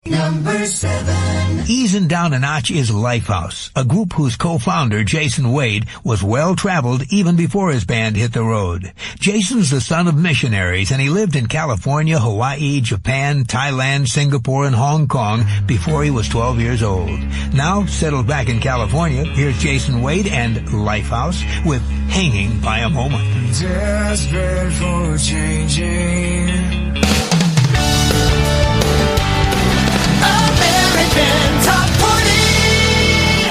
Number 7. Easing down a notch is Lifehouse, a group whose co-founder, Jason Wade, was well-traveled even before his band hit the road. Jason's the son of missionaries, and he lived in California, Hawaii, Japan, Thailand, Singapore, and Hong Kong before he was 12 years old. Now, settled back in California, here's Jason Wade and Lifehouse with Hanging by a Moment. Desperate for changing. American Top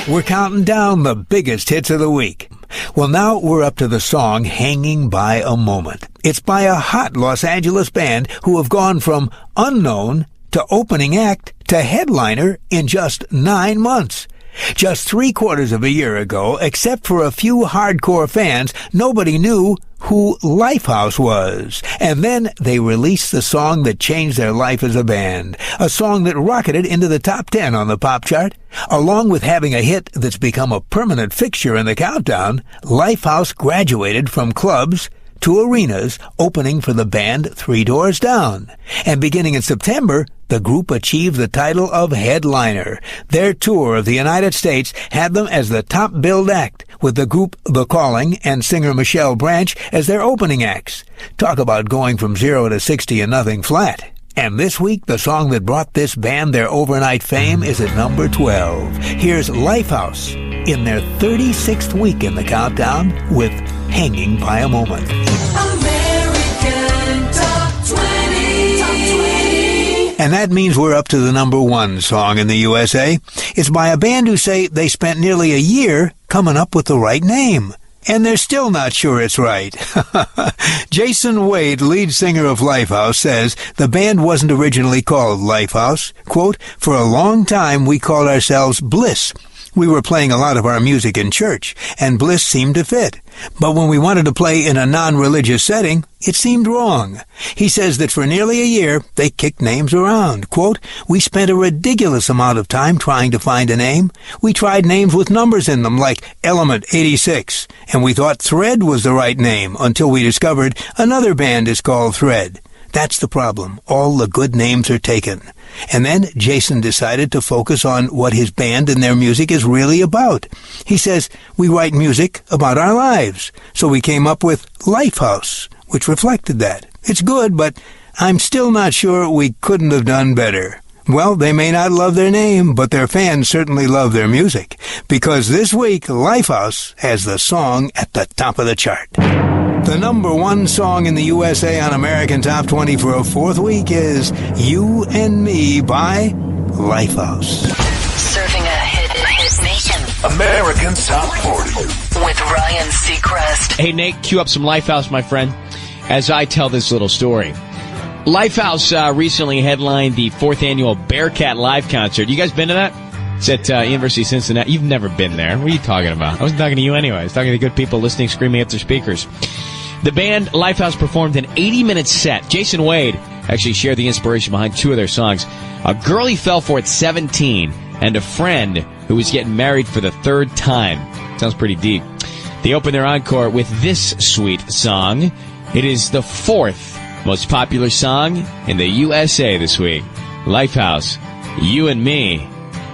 40. We're counting down the biggest hits of the week. Well, now we're up to the song Hanging by a Moment. It's by a hot Los Angeles band who have gone from unknown to opening act to headliner in just 9 months. Just 3/4 of a year ago, except for a few hardcore fans, nobody knew who Lifehouse was. And then they released the song that changed their life as a band. A song that rocketed into the top 10 on the pop chart. Along with having a hit that's become a permanent fixture in the countdown, Lifehouse graduated from clubs to arenas, opening for the band 3 doors down. And beginning in September, the group achieved the title of headliner. Their tour of the United States had them as the top billed act, with the group The Calling and singer Michelle Branch as their opening acts. Talk about going from 0 to 60 and nothing flat. And this week, the song that brought this band their overnight fame is at number 12. Here's Lifehouse in their 36th week in the countdown with Hanging by a Moment. American Top 20. Top 20. And that means we're up to the number 1 song in the USA. It's by a band who say they spent nearly a year coming up with the right name. And they're still not sure it's right. Jason Wade, lead singer of Lifehouse, says the band wasn't originally called Lifehouse. Quote, "For a long time we called ourselves Bliss. We were playing a lot of our music in church, and Bliss seemed to fit. But when we wanted to play in a non-religious setting, it seemed wrong." He says that for nearly a year, they kicked names around. Quote, "We spent a ridiculous amount of time trying to find a name. We tried names with numbers in them, like Element 86, and we thought Thread was the right name until we discovered another band is called Thread. That's the problem. All the good names are taken." And then Jason decided to focus on what his band and their music is really about. He says, "We write music about our lives, so we came up with Lifehouse, which reflected that. It's good, but I'm still not sure we couldn't have done better." Well, they may not love their name, but their fans certainly love their music, because this week, Lifehouse has the song at the top of the chart. The number 1 song in the USA on American Top 20 for a 4th week is You and Me by Lifehouse. Serving a hit nation. American Top 40. With Ryan Seacrest. Hey, Nate, cue up some Lifehouse, my friend, as I tell this little story. Lifehouse recently headlined the 4th annual Bearcat Live concert. You guys been to that? It's at University of Cincinnati. You've never been there. What are you talking about? I wasn't talking to you anyway. I was talking to good people listening, screaming at their speakers. The band Lifehouse performed an 80-minute set. Jason Wade actually shared the inspiration behind 2 of their songs. A Girl He Fell For at 17 and A Friend Who Was Getting Married for the 3rd time. Sounds pretty deep. They opened their encore with this sweet song. It is the 4th most popular song in the USA this week. Lifehouse, You and Me.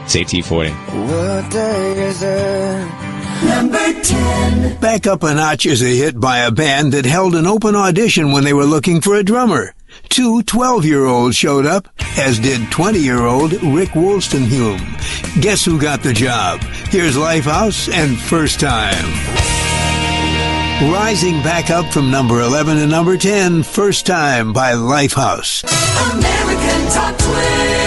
It's AT40. What day is it? Number 10. Back Up a Notch is a hit by a band that held an open audition when they were looking for a drummer. 2 12-year-olds showed up, as did 20-year-old Rick Wolstenhume. Guess who got the job? Here's Lifehouse and First Time. Rising back up from number 11 to number 10, First Time by Lifehouse. American Top 20.